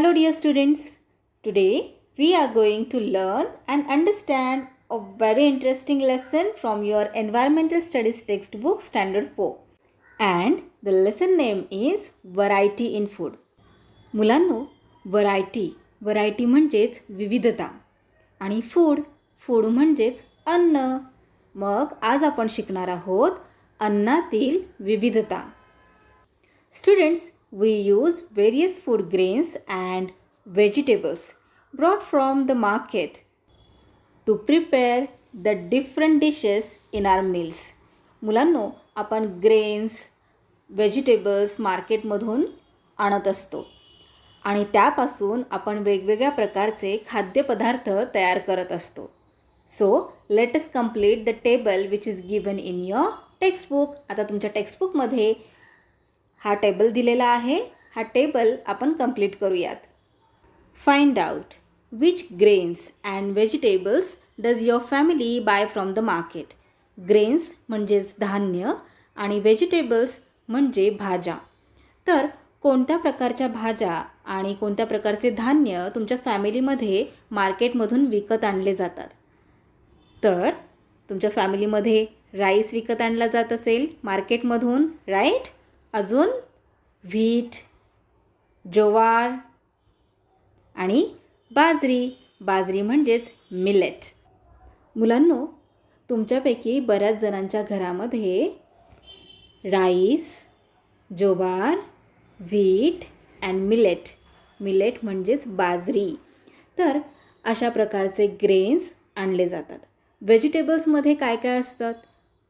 Hello dear students, today we are going to learn and understand a very interesting lesson from your Environmental Studies textbook Standard 4 and the lesson name is Variety in Food. मुलांनो, variety म्हणजेच विविधता आणि food म्हणजेच अन्न. मग आज आपण शिकणार आहोत अन्नातील विविधता. Students, we use various food grains and vegetables brought from the market to prepare the different dishes in our meals. मुलांनो, आपण ग्रेन्स, व्हेजिटेबल्स मार्केटमधून आणत असतो आणि त्यापासून आपण वेगवेगळ्या प्रकारचे खाद्यपदार्थ तयार करत असतो. So let us complete the table which is given in your textbook. आता तुमच्या टेक्स्टबुकमध्ये हा टेबल दिलेला आहे. हा टेबल आपण कंप्लीट करूयात. Find out which grains and vegetables does your family buy from the market. Grains म्हणजेच धान्य आणि व्हेजिटेबल्स म्हणजे भाज्या. तर कोणत्या प्रकारच्या भाज्या आणि कोणत्या प्रकारचे धान्य तुमच्या फॅमिलीमध्ये मार्केटमधून विकत आणले जातात. तर तुमच्या फॅमिलीमध्ये राईस विकत आणला जात असेल मार्केटमधून, राईट. अजून व्हीट, ज्वार आणि बाजरी म्हणजेच मिलेट. मुलांनो, तुमच्यापैकी बऱ्याच जणांच्या घरामध्ये rice, jowar, wheat and millet म्हणजेच बाजरी. तर अशा प्रकारचे ग्रेन्स आणले जातात. व्हेजिटेबल्समध्ये काय काय असतात?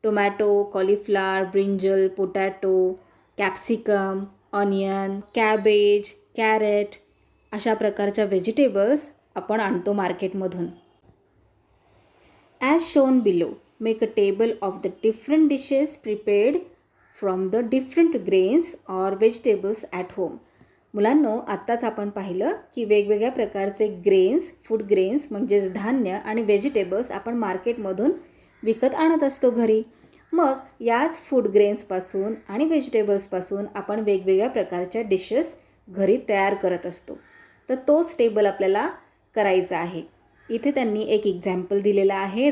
Tomato, cauliflower, brinjal, potato, capsicum, onion, cabbage, carrot अशा प्रकारच्या व्हेजिटेबल्स आपण आणतो मार्केटमधून. As shown below, make a table of the different dishes prepared from the different grains or vegetables at home. मुलांनो, आत्ताच आपण पाहिलं की वेगवेगळ्या प्रकारचे फूड ग्रेन्स म्हणजेच धान्य आणि व्हेजिटेबल्स आपण मार्केटमधून विकत आणत असतो घरी. मग याच फूड ग्रेन्सपासून आणि व्हेजिटेबल्सपासून आपण वेगवेगळ्या प्रकारच्या डिशेस घरी तयार करत असतो. तर तोच टेबल आपल्याला करायचा आहे. इथे त्यांनी एक एक्झाम्पल दिलेला आहे,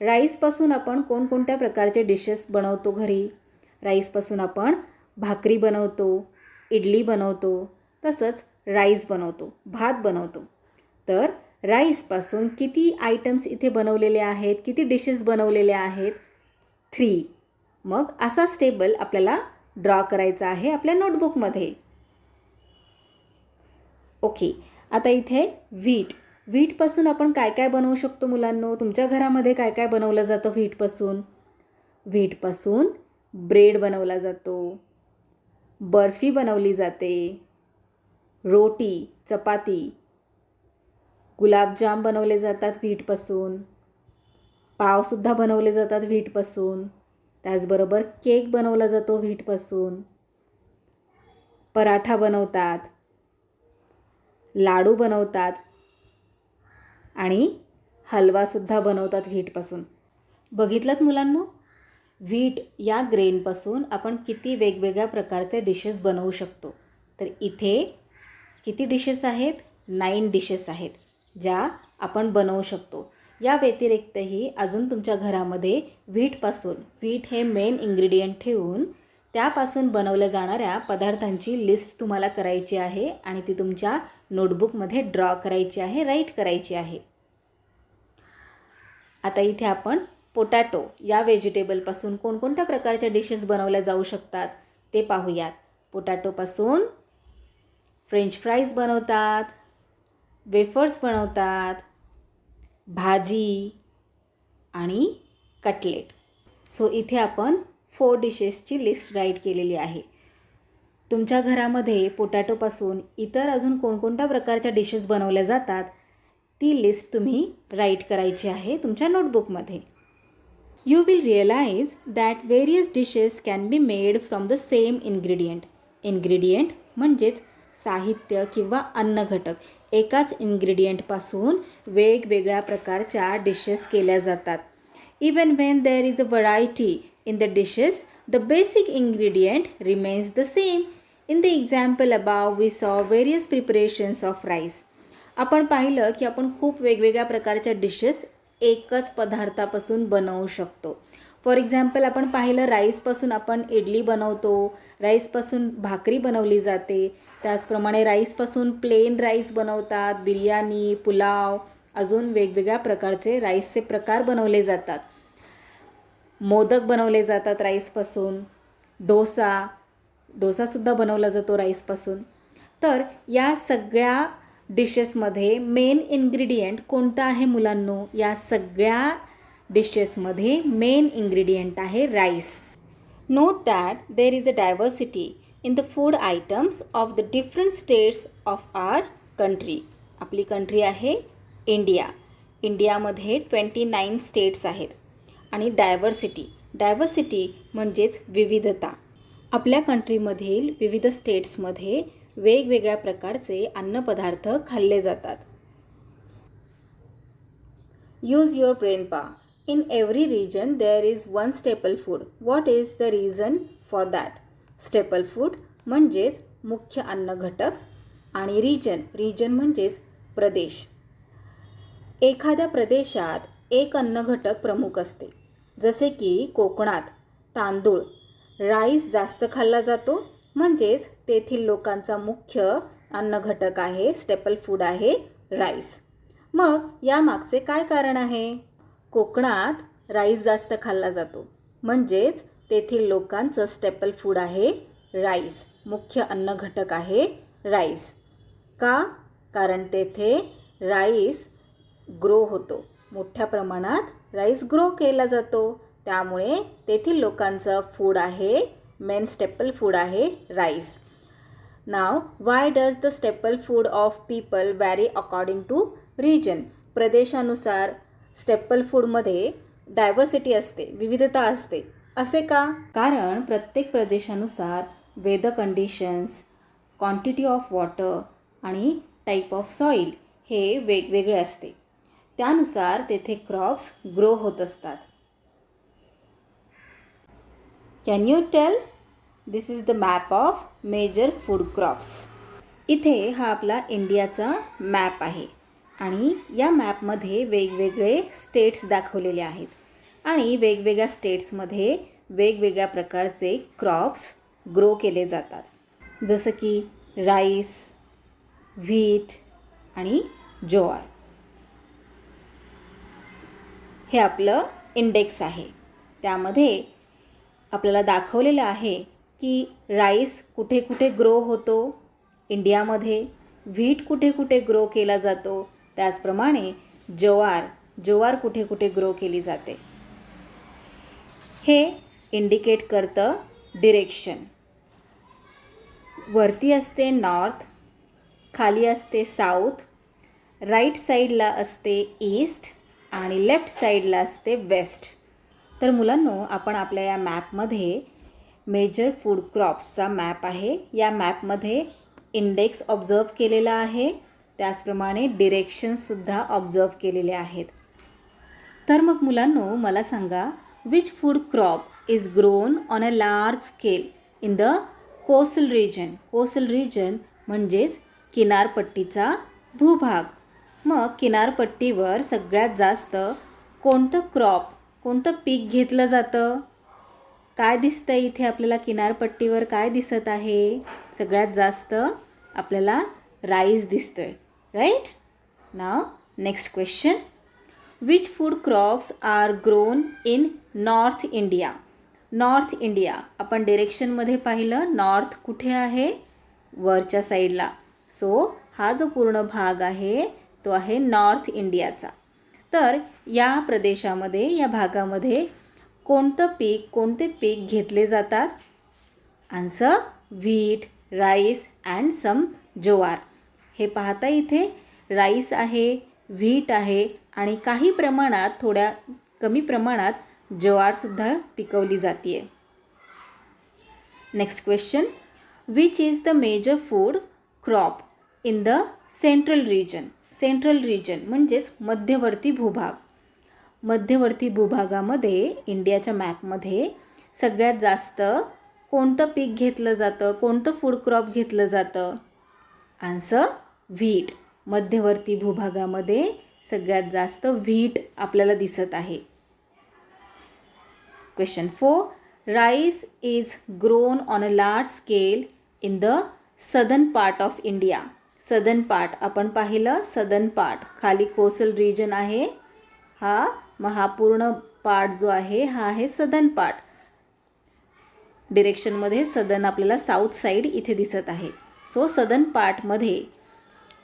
राईसपासून आपण कोणकोणत्या प्रकारचे डिशेस बनवतो घरी. राईसपासून आपण भाकरी बनवतो, इडली बनवतो, तसंच राईस बनवतो, भात बनवतो. तर राईसपासून किती आयटम्स इथे बनवलेले आहेत, किती डिशेस बनवलेले आहेत? 3. मग असाच टेबल आपल्याला ड्रॉ करायचा आहे आपल्या नोटबुकमध्ये. ओके, आता इथे व्हीटपासून आपण काय काय बनवू शकतो मुलांनो? तुमच्या घरामध्ये काय काय बनवलं जातं व्हीटपासून ब्रेड बनवला जातो, बर्फी बनवली जाते, रोटी, चपाती, गुलाबजाम बनवले जातात व्हीटपासून, पावसुद्धा बनवले जातात व्हीटपासून, त्याचबरोबर केक बनवला जातो व्हीटपासून, पराठा बनवतात, लाडू बनवतात आणि हलवासुद्धा बनवतात व्हीटपासून. बघितलात मुलांनो, व्हीट या ग्रेनपासून आपण किती वेगवेगळ्या प्रकारचे डिशेस बनवू शकतो. तर इथे किती डिशेस आहेत? 9 डिशेस आहेत ज्या आपण बनवू शकतो. या व्यतिरिक्तही अजून तुमच्या घरामध्ये व्हीट हे मेन इन्ग्रेडियंट ठेवून त्यापासून बनवल्या जाणाऱ्या पदार्थांची लिस्ट तुम्हाला करायची आहे आणि ती तुमच्या नोटबुकमध्ये ड्रॉ करायची आहे, राईट करायची आहे. आता इथे आपण पोटॅटो या व्हेजिटेबलपासून कोणकोणत्या प्रकारच्या डिशेस बनवल्या जाऊ शकतात ते पाहूयात. पोटॅटोपासून फ्रेंच फ्राईज बनवतात, वेफर्स बनवतात, भाजी आणि कटलेट. सो इथे आपण 4 डिशेसची लिस्ट राईट केलेली आहे. तुमच्या घरामध्ये पोटॅटोपासून इतर अजून कोणकोणत्या प्रकारच्या डिशेस बनवल्या जातात ती लिस्ट तुम्ही राईट करायची आहे तुमच्या नोटबुकमध्ये. You will realise that various dishes can be made from the same ingredient म्हणजेच साहित्य किंवा अन्न घटक. एकाच इन्ग्रेडियंटपासून वेगवेगळ्या प्रकारच्या डिशेस केल्या जातात. Even Wien there is a variety in the dishes, the basic ingredient remains the same. In the example above, we saw various preparations of rice. आपण पाहिलं की आपण खूप वेगवेगळ्या प्रकारच्या डिशेस एकच पदार्थापासून बनवू शकतो. फॉर एक्झाम्पल आपण पाहिलं राईसपासून आपण इडली बनवतो, राईसपासून भाकरी बनवली जाते, त्याचप्रमाणे राईसपासून प्लेन राईस बनवतात, बिर्याणी, पुलाव, अजून वेगवेगळ्या प्रकारचे राईसचे प्रकार बनवले जातात. मोदक बनवले जातात राईसपासून, डोसासुद्धा बनवला जातो राईसपासून. तर या सगळ्या डिशेसमध्ये मेन इन्ग्रेडियंट कोणतं आहे मुलांनो? या सगळ्या डिशेसमध्ये मेन इन्ग्रेडियंट आहे rice. Note that there is a diversity in the food items of the different states of our country. आपली कंट्री आहे इंडिया. इंडियामध्ये 29 स्टेट्स आहेत. आणि डायव्हर्सिटी म्हणजेच विविधता. आपल्या कंट्रीमधील विविध स्टेट्समध्ये वेगवेगळ्या प्रकारचे अन्नपदार्थ खाल्ले जातात. Use your brain power. In every region there is one staple food. What is the reason for that? Staple food म्हणजेच मुख्य अन्न घटक आणि region म्हणजेच प्रदेश. एखाद्या प्रदेशात एक अन्न घटक प्रमुख असते. जसे की कोकणात तांदूळ, राईस जास्त खाल्ला जातो, म्हणजेच तेथील लोकांचा मुख्य अन्न घटक आहे, स्टेपल फूड आहे राईस. मग यामागचे काय कारण आहे? कोकणात राईस जास्त खाल्ला जातो, म्हणजेच तेथील लोकांचं स्टेपल फूड आहे राईस, मुख्य अन्न घटक आहे राईस. का? कारण तेथे राईस ग्रो होतो, मोठ्या प्रमाणात राईस ग्रो केला जातो, त्यामुळे तेथील लोकांचं फूड आहे, मेन स्टेपल फूड आहे rice. Now why does the staple food of people vary according to region. प्रदेशानुसार स्टेपल फूडमध्ये डायव्हर्सिटी असते, विविधता असते. असे का? कारण प्रत्येक प्रदेशानुसार weather conditions, quantity of water आणि टाईप ऑफ सॉईल हे वेगवेगळे असते. त्यानुसार तेथे क्रॉप्स ग्रो होत असतात. Can you tell? This is the map of major food crops. इथे हा आपला इंडियाचा मॅप आहे आणि या मॅपमध्ये वेगवेगळे स्टेट्स दाखवलेले आहेत आणि वेगवेगळ्या स्टेट्समध्ये वेगवेगळ्या प्रकारचे क्रॉप्स ग्रो केले जातात. जसं की राईस, व्हीट आणि ज्वार. हे आपलं इंडेक्स आहे. त्यामध्ये आपल्याला दाखवलेलं आहे की राईस कुठे कुठे ग्रो होतो इंडियामध्ये, व्हीट कुठे कुठे ग्रो केला जातो, त्याचप्रमाणे ज्वार कुठे कुठे ग्रो केली जाते. हे इंडिकेट करतं डिरेक्शन. वरती असते नॉर्थ, खाली असते साऊथ, राईट साईडला असते ईस्ट आणि लेफ्ट साईडला असते वेस्ट. तर मुलांनो, आपण आपल्या या मॅपमध्ये मेजर फूड क्रॉप्सचा मॅप आहे. या मॅपमध्ये इंडेक्स ऑब्झर्व केलेला आहे, त्याचप्रमाणे डिरेक्शन्ससुद्धा ऑब्झर्व केलेले आहेत. तर मग मुलांनो, मला सांगा, which food crop is grown on a large scale in the coastal region. Coastal region म्हणजेच किनारपट्टीचा भूभाग. मग किनारपट्टीवर सगळ्यात जास्त कोणतं पीक घेतलं जातं? काय दिसतं इथे आपल्याला? किनारपट्टीवर काय दिसत आहे? सगळ्यात जास्त आपल्याला राईस दिसतोय, right? Now next question. Which food crops are grown in north India. North India आपण डिरेक्शनमध्ये पाहिलं, नॉर्थ कुठे आहे? वरच्या साईडला. सो हा जो पूर्ण भाग आहे तो आहे नॉर्थ इंडियाचा. तर या प्रदेशामध्ये, या भागामध्ये कोणते पीक घेतले जातात? Answer wheat, rice and some jowar. हे पाहता इथे राईस आहे, व्हीट आहे आणि काही प्रमाणात, थोड्या कमी प्रमाणात ज्वारसुद्धा पिकवली जाते. Next question. Which is the major food crop in the central region. Central region म्हणजेच मध्यवर्ती भूभाग. मध्यवर्ती भूभागामध्ये इंडियाच्या मॅपमध्ये सगळ्यात जास्त कोणतं पीक घेतलं जातं, कोणतं फूड क्रॉप घेतलं जातं? Answer wheat. मध्यवर्ती भूभागामध्ये सगळ्यात जास्त व्हीट आपल्याला दिसत आहे. Question 4. Rice is grown on a large scale in the southern part of India. Southern part आपण पाहिलं, सदर्न पार्ट खाली कोस्टल रिजन आहे हा, मग हा पूर्ण पार्ट जो आहे हा आहे सदर्न पार्ट. डिरेक्शनमध्ये सदर्न आपल्याला साऊथ साईड इथे दिसत आहे. सो सदर्न पार्टमध्ये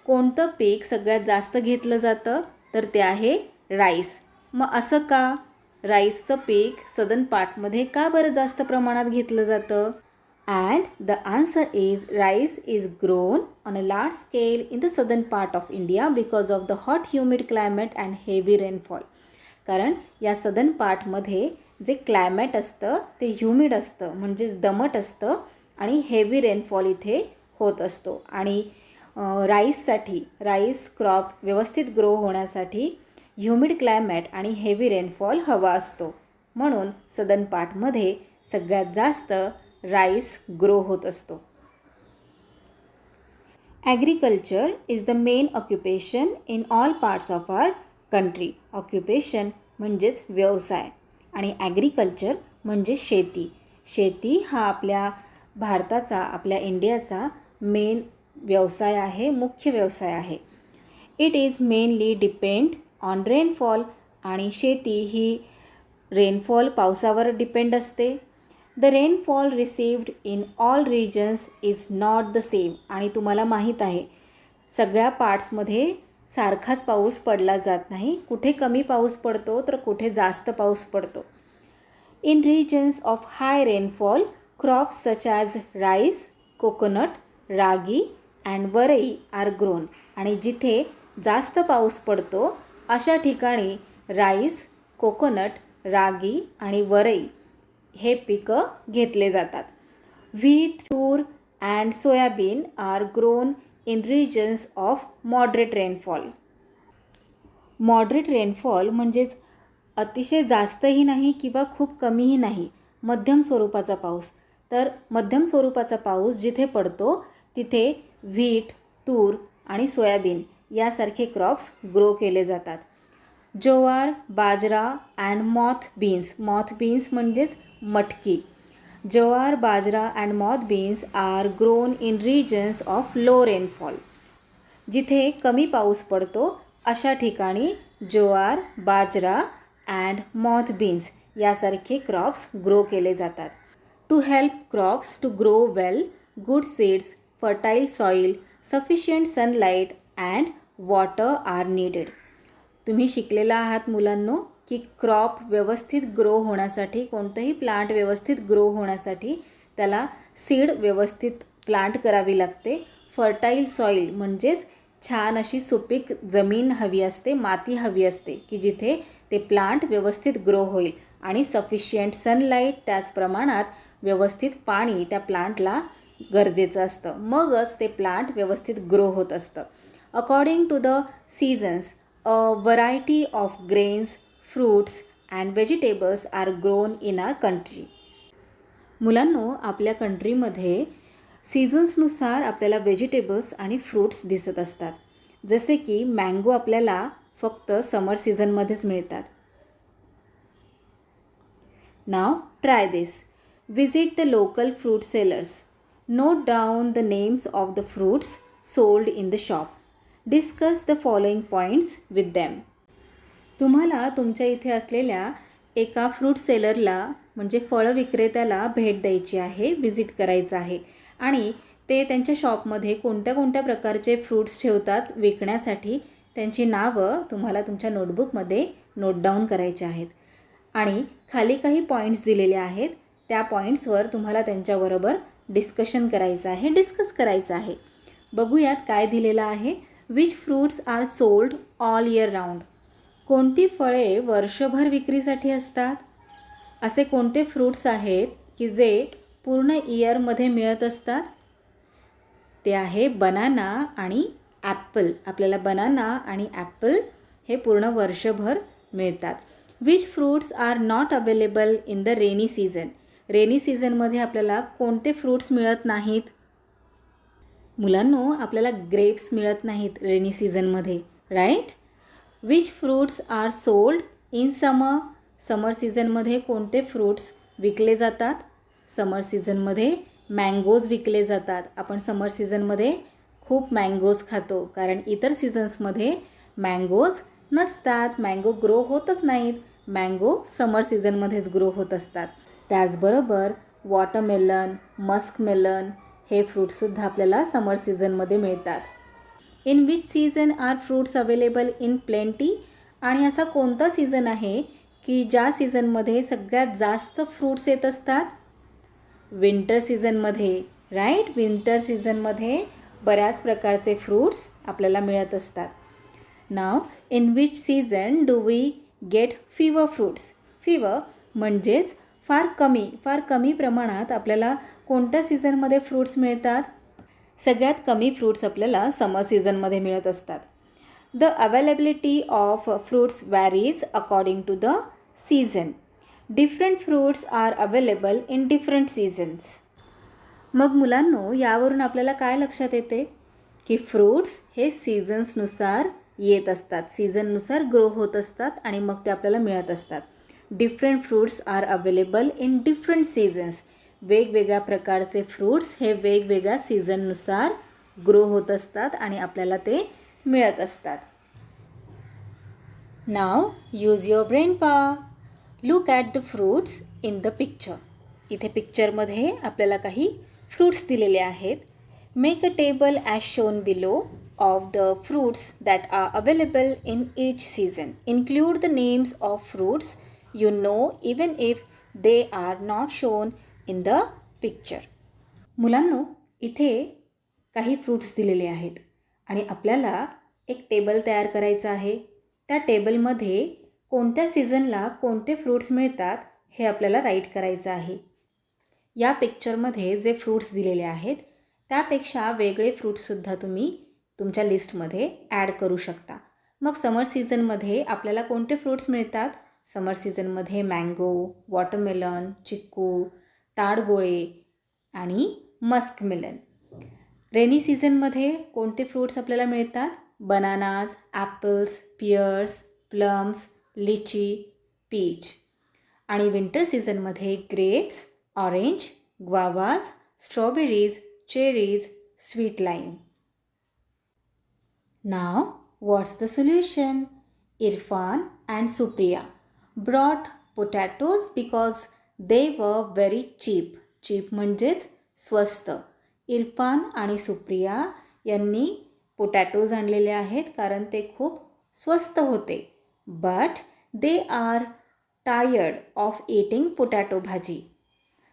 कोणतं पीक सगळ्यात जास्त घेतलं जातं? तर ते आहे राईस. मग असं का? राईसचं पीक सदर्न पार्टमध्ये का बरं जास्त प्रमाणात घेतलं जातं? And the answer is rice is grown on a large scale in the southern part of India because of the hot humid climate and heavy rainfall. कारण या सदर्न पार्टमध्ये जे क्लायमेट असतं ते ह्युमिड असतं, म्हणजेच दमट असतं आणि हेवी रेनफॉल इथे होत असतो. आणि राईससाठी, राईस क्रॉप व्यवस्थित ग्रो होण्यासाठी ह्युमिड क्लायमेट आणि हेवी रेनफॉल हवा असतो. म्हणून सदर्न पार्टमध्ये सगळ्यात जास्त राईस ग्रो होत असतो. Agriculture is the main occupation in all parts of our country. Occupation म्हणजेच व्यवसाय आणि ॲग्रिकल्चर म्हणजे शेती. शेती हा आपल्या भारताचा, आपल्या इंडियाचा मेन व्यवसाय आहे, मुख्य व्यवसाय आहे. It is mainly depend on rainfall. आणि शेती ही रेनफॉल, पावसावर डिपेंड असते. The rainfall received in all regions is not the same. आणि तुम्हाला माहीत आहे सगळ्या पार्ट्समध्ये सारखाच पाऊस पडला जात नाही. कुठे कमी पाऊस पडतो तर कुठे जास्त पाऊस पडतो. In regions of high rainfall crops such as rice, coconut, ragi and varai are grown. आणि जिथे जास्त पाऊस पडतो अशा ठिकाणी राईस, कोकोनट, रागी आणि वरई हे पिकं घेतले जातात. Wheat, tur and soybean are grown in regions of moderate rainfall. Moderate rainfall म्हणजेच अतिशय जास्तही नाही किंवा खूप कमीही नाही, मध्यम स्वरूपाचा पाऊस. तर मध्यम स्वरूपाचा पाऊस जिथे पडतो तिथे व्हीट, तूर आणि सोयाबीन यासारखे क्रॉप्स ग्रो केले जातात. Jowar, bajra and moth beans. Moth beans म्हणजेच मटकी. Jowar, bajra and moth beans are grown in regions of low rainfall. जिथे कमी पाऊस पडतो अशा ठिकाणी jowar, bajra and moth beans यासारखे क्रॉप्स ग्रो केले जातात. To help crops to grow well, good seeds, fertile soil, sufficient sunlight and water are needed. तुम्ही शिकलेला आहात मुलांनो की क्रॉप व्यवस्थित ग्रो होण्यासाठी, कोणतंही प्लांट व्यवस्थित ग्रो होण्यासाठी त्याला सीड व्यवस्थित प्लांट करावी लागते. फर्टाईल सॉईल म्हणजेच छान अशी सुपीक जमीन हवी असते, माती हवी असते की जिथे ते प्लांट व्यवस्थित ग्रो होईल. आणि सफिशियंट सनलाईट, त्याच प्रमाणात व्यवस्थित पाणी त्या प्लांटला गरजेचं असतं, मगच ते प्लांट व्यवस्थित ग्रो होत असतं. According to the seasons a variety of grains, fruits and vegetables are grown in our country. मुलांनो, आपल्या कंट्रीमध्ये सीझन्सनुसार आपल्याला व्हेजिटेबल्स आणि फ्रूट्स दिसत असतात. जसे की मँगो आपल्याला फक्त समर सीझनमध्येच मिळतात. Now try this. Visit the local fruit sellers. Note down the names of the fruits sold in the shop. Discuss the following points with them. तुम्हाला तुमच्या इथे असलेल्या एका फ्रूट सेलरला म्हणजे फळ विक्रेत्याला भेट द्यायची आहे, विजिट करायचं आहे. आणि ते त्यांच्या शॉपमध्ये कोणत्या कोणत्या प्रकारचे फ्रूट्स ठेवतात विकण्यासाठी त्यांची नावं तुम्हाला तुमच्या नोटबुकमध्ये नोट डाऊन करायची आहेत. आणि खाली काही पॉईंट्स दिलेले आहेत, त्या पॉईंट्सवर तुम्हाला त्यांच्याबरोबर डिस्कस करायचं आहे. बघूयात काय दिलेलं आहे. Which fruits are sold all year round. कोणती फळे वर्षभर विक्रीसाठी असतात? असे कोणते फ्रूट्स आहेत की जे पूर्ण इयरमध्ये मिळत असतात? ते आहे बनाना आणि ॲपल. आपल्याला बनाना आणि ॲपल हे पूर्ण वर्षभर मिळतात. Which fruits are not available in the rainy season. Rainy सीझनमध्ये आपल्याला कोणते फ्रूट्स मिळत नाहीत? मुलांनो, आपल्याला ग्रेप्स मिळत नाहीत रेनी सीझनमध्ये, right? Which fruits are sold in summer? Summer सीझनमध्ये कोणते फ्रूट्स विकले जातात? समर सीझनमध्ये मँगोज विकले जातात. आपण समर सीझनमध्ये खूप मँगोज खातो, कारण इतर सीझन्समध्ये मँगोज नसतात, मँगो ग्रो होतच नाहीत. मँगो समर सीझनमध्येच ग्रो होत असतात. त्याचबरोबर वॉटरमेलन, मस्कमेलन हे फ्रूटसुद्धा आपल्याला समर सीझनमध्ये मिळतात. In which season are fruits available in plenty? आणि असा कोणता सीझन आहे की ज्या सीझनमध्ये सगळ्यात जास्त फ्रूट्स येत असतात? विंटर सीझनमध्ये, राईट? विंटर सीझनमध्ये बऱ्याच प्रकारचे फ्रूट्स आपल्याला मिळत असतात. Now in which season do we get fewer fruits? Fewer म्हणजेच फार कमी प्रमाणात आपल्याला कोणत्या सीझनमध्ये फ्रूट्स मिळतात? सगळ्यात कमी फ्रूट्स आपल्याला समर सीझनमध्ये मिळत असतात. The availability of fruits varies according to the season. Different fruits are available in different seasons. मग मुलांनो, यावरून आपल्याला काय लक्षात येते की फ्रूट्स हे सीझन्सनुसार येत असतात, सीझननुसार ग्रो होत असतात आणि मग ते आपल्याला मिळत असतात. Different fruits are available in different seasons. वेगवेगळ्या प्रकारचे फ्रूट्स हे वेगवेगळ्या सीझननुसार ग्रो होत असतात आणि आपल्याला ते मिळत असतात. Now use your brain power. Look at the fruits in the picture. इथे पिक्चरमध्ये आपल्याला काही फ्रूट्स दिलेले आहेत. Make a table as shown below of the fruits that are available in each season. Include the names of fruits you know even if they are not shown in the picture. मुलांनो, इथे काही fruits दिलेले आहेत आणि आपल्याला एक table तयार करायचं आहे. त्या टेबलमध्ये कोणत्या सीझनला कोणते फ्रूट्स मिळतात हे आपल्याला राईट करायचं आहे. या पिक्चरमध्ये जे फ्रूट्स दिलेले आहेत त्यापेक्षा वेगळे फ्रूट्ससुद्धा तुम्ही तुमच्या लिस्टमध्ये ॲड करू शकता. मग समर सीझनमध्ये आपल्याला कोणते फ्रूट्स मिळतात? समर सीझनमध्ये मँगो, वॉटरमेलन, चिक्कू, ताडगोळे आणि मस्कमेलन. रेनी सीझनमध्ये कोणते फ्रूट्स आपल्याला मिळतात? Bananas, apples, pears, plums, lychee, peach. आणि विंटर सीझनमध्ये grapes, orange, guavas, strawberries, cherries, sweet lime. Now, what's the solution? Irfan and Supriya brought potatoes because they were very cheap. Cheap म्हणजेच स्वस्त. इरफान आणि सुप्रिया यांनी पोटॅटोज आणलेले आहेत कारण ते खूप स्वस्त होते. But they are tired of eating potato भाजी.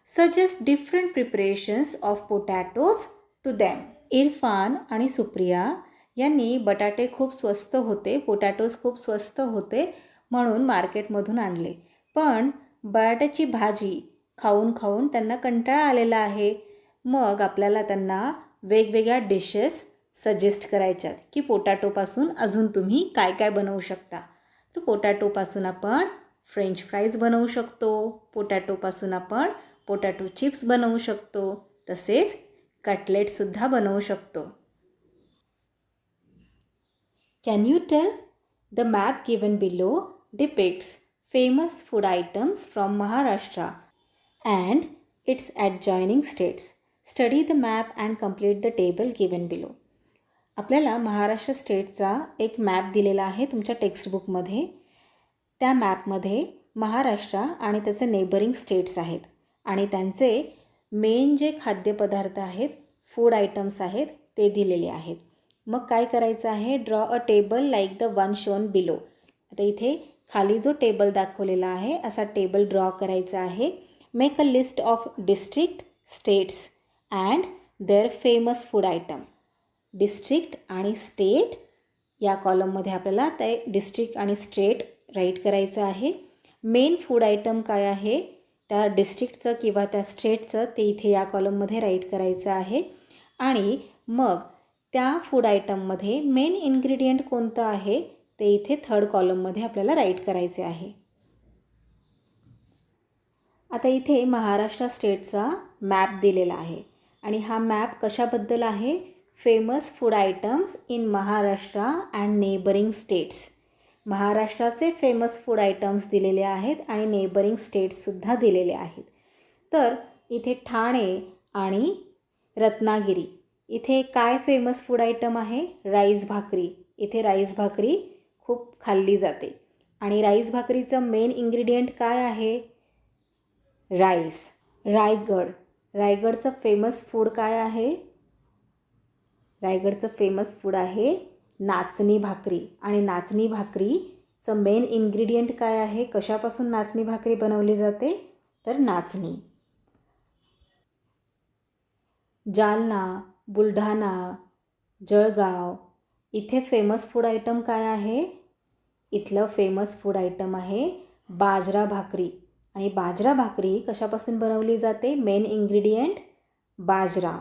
Suggest different preparations of potatoes to them. Irfan आणि सुप्रिया यांनी बटाटे खूप स्वस्त होते, पोटॅटोज खूप स्वस्त होते म्हणून मार्केटमधून आणले. पण बटाट्याची भाजी खाऊन खाऊन त्यांना कंटाळा आलेला आहे. मग आपल्याला त्यांना वेगवेगळ्या डिशेस सजेस्ट करायच्यात की पोटॅटोपासून अजून तुम्ही काय काय बनवू शकता. तर पोटॅटोपासून आपण फ्रेंच फ्राईज बनवू शकतो, पोटॅटोपासून आपण पोटॅटो चिप्स बनवू शकतो, तसेच कटलेटसुद्धा बनवू शकतो. Can you tell? The map given below depicts famous food items from Maharashtra and its adjoining states. Study the map and complete the table given below. आपल्याला महाराष्ट्र स्टेटचा एक मॅप दिलेला आहे तुमच्या टेक्स्टबुकमध्ये. त्या मॅपमध्ये महाराष्ट्र आणि त्याचे नेबरिंग स्टेट्स आहेत आणि त्यांचे मेन जे खाद्यपदार्थ आहेत, फूड आयटम्स आहेत ते दिलेले आहेत. मग काय करायचं आहे? Draw a table like the one shown below. आता इथे खाली जो टेबल दाखवलेला आहे असा टेबल ड्रॉ करायचा आहे. Make a list of district, states and their famous food item. District आणि स्टेट या कॉलममध्ये आपल्याला ते डिस्ट्रिक्ट आणि स्टेट राईट करायचं आहे. मेन फूड आयटम काय आहे त्या डिस्ट्रिक्टचं किंवा त्या स्टेटचं ते इथे या कॉलममध्ये राईट करायचं आहे. आणि मग त्या फूड आयटममध्ये मेन इन्ग्रेडियंट कोणतं आहे ते इथे थर्ड कॉलममध्ये आपल्याला राईट करायचे आहे. आता इथे महाराष्ट्र स्टेटचा मॅप दिलेला आहे आणि हा मॅप कशाबद्दल आहे? Famous food items in Maharashtra and neighbouring states. महाराष्ट्राचे फेमस फूड आयटम्स दिलेले आहेत आणि नेबरिंग स्टेट्ससुद्धा दिलेले आहेत. तर इथे ठाणे आणि रत्नागिरी इथे काय फेमस फूड आयटम आहे? राईस भाकरी. इथे राईस भाकरी खूप खाल्ली जाते आणि राईस भाकरीचं मेन इन्ग्रेडियंट काय आहे? राईस. रायगडचं फेमस फूड काय आहे? रायगडचं फेमस फूड आहे नाचणी भाकरी आणि नाचणी भाकरीचं मेन इन्ग्रेडियंट काय आहे? कशापासून नाचणी भाकरी बनवली जाते? तर नाचणी. जालना, बुलढाणा, जळगाव इथे फेमस फूड आयटम काय आहे? इथलं फेमस फूड आयटम आहे बाजरा भाकरी आणि बाजरा भाकरी कशापासून बनवली जाते? मेन इन्ग्रेडियंट बाजरा.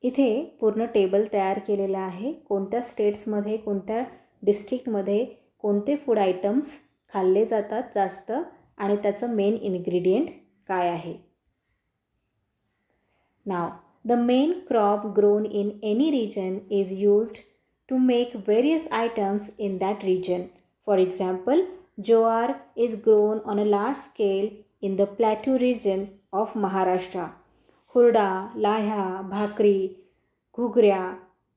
इथे पूर्ण टेबल तयार केलेला आहे. कोणत्या स्टेट्समध्ये, कोणत्या डिस्ट्रिक्टमध्ये कोणते फूड आयटम्स खाल्ले जातात जास्त आणि त्याचं मेन इन्ग्रेडियंट काय आहे. Now, the main crop grown in any region is used to make various items in that region. For example, jowar is grown on a large scale in the plateau region of Maharashtra. Hurda, lahya, bhakri, घुगऱ्या,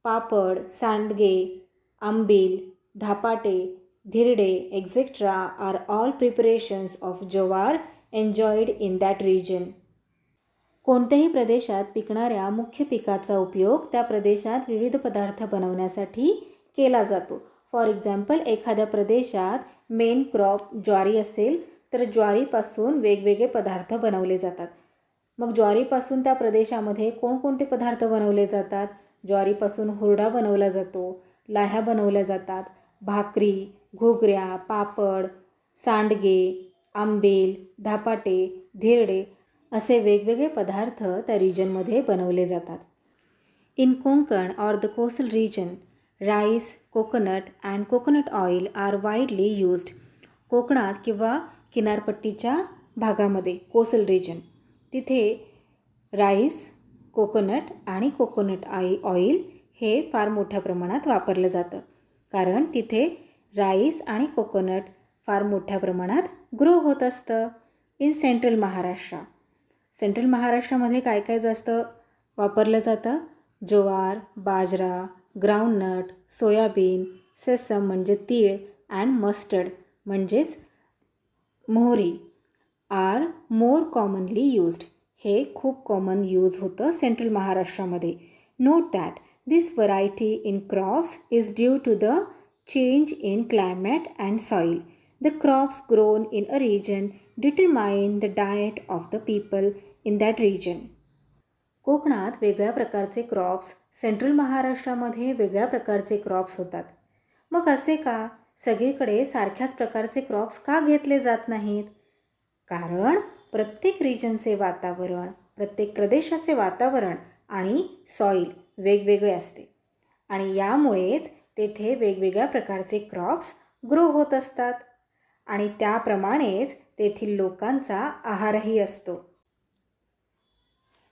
पापड, सांडगे, आंबील, धापाटे, धिरडे, etc. are all preparations of jowar enjoyed in that region. कोणत्याही प्रदेशात पिकणाऱ्या मुख्य पिकाचा उपयोग त्या प्रदेशात विविध पदार्थ बनवण्यासाठी केला जातो. फॉर एक्झाम्पल, एखाद्या प्रदेशात मेन क्रॉप ज्वारी असेल तर ज्वारीपासून वेगवेगळे पदार्थ बनवले जातात. मग ज्वारीपासून त्या प्रदेशामध्ये कोणकोणते पदार्थ बनवले जातात? ज्वारीपासून हुरडा बनवला जातो, लाह्या बनवल्या जातात, भाकरी, घुगऱ्या, पापड, सांडगे, आंबील, धापाटे, धिरडे असे वेगवेगळे पदार्थ त्या रिजनमध्ये बनवले जातात. In Konkan or the coastal region, rice, coconut and coconut oil are widely used. कोकणात किंवा किनारपट्टीच्या भागामध्ये, कोस्टल रिजन, तिथे राईस, कोकोनट आणि कोकोनट ऑइल हे फार मोठ्या प्रमाणात वापरलं जातं. कारण तिथे राईस आणि कोकोनट फार मोठ्या प्रमाणात ग्रो होत असतं. इन सेंट्रल महाराष्ट्रामध्ये काय काय जास्त वापरलं जातं? ज्वार, बाजरा, ग्राउंडनट, सोयाबीन, सेसम म्हणजे तीळ अँड मस्टर्ड म्हणजेच मोहरी आर मोर कॉमनली यूज्ड. हे खूप कॉमन यूज होतं सेंट्रल महाराष्ट्रामध्ये. Note that this variety in crops is due to the change in climate and soil. The crops grown in a region determine the diet of the people in that region. कोकणात वेगळ्या प्रकारचे crops, central महाराष्ट्रामध्ये वेगळ्या प्रकारचे crops होतात. मग असे का? सगळीकडे सारख्याच प्रकारचे क्रॉप्स का घेतले जात नाहीत? कारण प्रत्येक रिजनचे वातावरण, प्रत्येक प्रदेशाचे वातावरण आणि सॉईल वेगवेगळे असते आणि यामुळेच तेथे वेगवेगळ्या प्रकारचे क्रॉप्स ग्रो होत असतात आणि त्याप्रमाणेच तेथील लोकांचा आहारही असतो.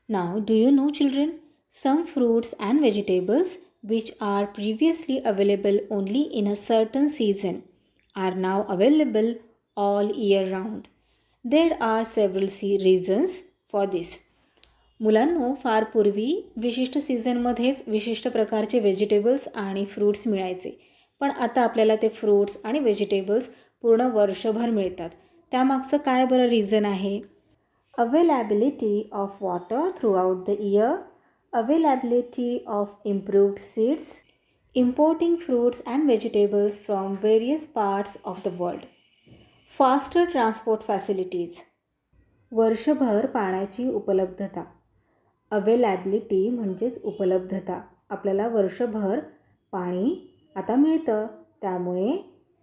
Now, do you know, children, some fruits and vegetables which are previously available only in a certain season are now available all year round. There are several reasons for this. मुलांनो, फार पूर्वी विशिष्ट सीझनमध्येच विशिष्ट प्रकारचे व्हेजिटेबल्स आणि fruits मिळायचे, पण आता आपल्याला ते फ्रूट्स आणि व्हेजिटेबल्स पूर्ण वर्षभर मिळतात. त्यामागचं काय बरं रिझन आहे? Availability of water throughout the year, availability of improved seeds, importing fruits and vegetables from various parts of the world, faster transport facilities. वर्षभर पाण्याची उपलब्धता. अवेलॅबिलिटी म्हणजेच उपलब्धता. आपल्याला वर्षभर पाणी आता मिळतं, त्यामुळे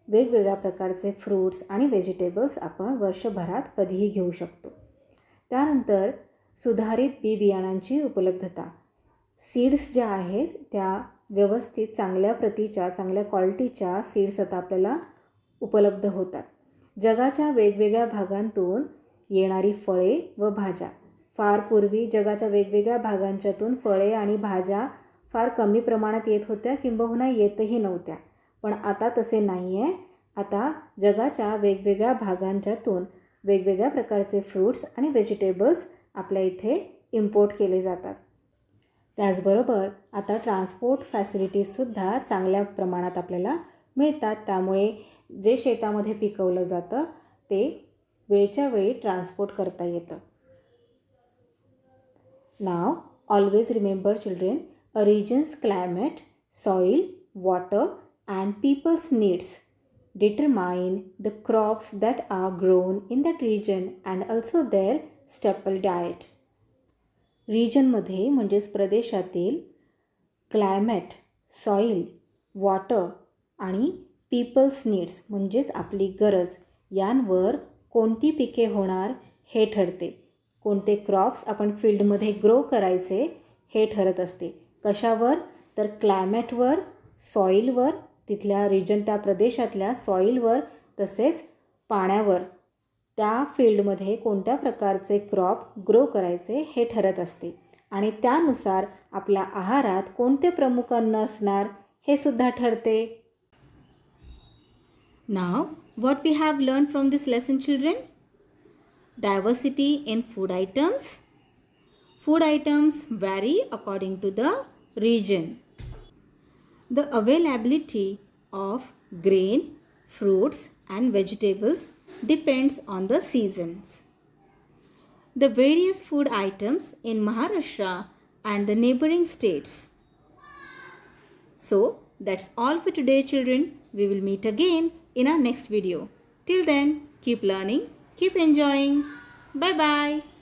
वेगवेगळ्या प्रकारचे फ्रूट्स आणि व्हेजिटेबल्स आपण वर्षभरात कधीही घेऊ शकतो. त्यानंतर सुधारित बी बियाणांची उपलब्धता. सीड्स ज्या आहेत त्या व्यवस्थित चांगल्या प्रतीच्या, चांगल्या क्वालिटीच्या सीड्स आता आपल्याला उपलब्ध होतात. जगाच्या वेगवेगळ्या भागांतून येणारी फळे व भाज्या. फार पूर्वी जगाच्या वेगवेगळ्या भागांच्यातून फळे आणि भाज्या फार कमी प्रमाणात येत होत्या, किंबहुना येतही नव्हत्या. पण आता तसे नाही आहे. आता जगाच्या वेगवेगळ्या भागांच्यातून वेगवेगळ्या प्रकारचे फ्रूट्स आणि व्हेजिटेबल्स आपल्या इथे इम्पोर्ट केले जातात. त्याचबरोबर आता ट्रान्सपोर्ट फॅसिलिटीजसुद्धा चांगल्या प्रमाणात आपल्याला मिळतात. त्यामुळे जे शेतामध्ये पिकवलं जातं ते वेळच्या वेळी ट्रान्सपोर्ट करता येतं. Now always remember children, a region's climate, soil, water and people's needs determine the crops that are grown in that region and also their staple diet. रिजनमध्ये म्हणजेच प्रदेशातील क्लायमेट, सॉईल, वॉटर आणि पीपल्स नीड्स म्हणजेच आपली गरज यांवर कोणती पिके होणार हे ठरते. कोणते क्रॉप्स आपण फील्डमध्ये ग्रो करायचे हे ठरत असते. कशावर? तर क्लायमेटवर, सॉईलवर, तिथल्या रिजन त्या प्रदेशातल्या सॉईलवर, तसेच पाण्यावर. त्या फील्डमध्ये कोणत्या प्रकारचे क्रॉप ग्रो करायचे हे ठरत असते आणि त्यानुसार आपल्या आहारात कोणते प्रमुख अन्न असणार हे सुद्धा ठरते. नाव what we have learned from this lesson children? Diversity in food items. Food items vary according to the region. The availability of grain, fruits and vegetables depends on the seasons. The various food items in Maharashtra and the neighboring states. So that's all for today children. We will meet again in our next video. Till then, keep learning, keep enjoying. Bye bye.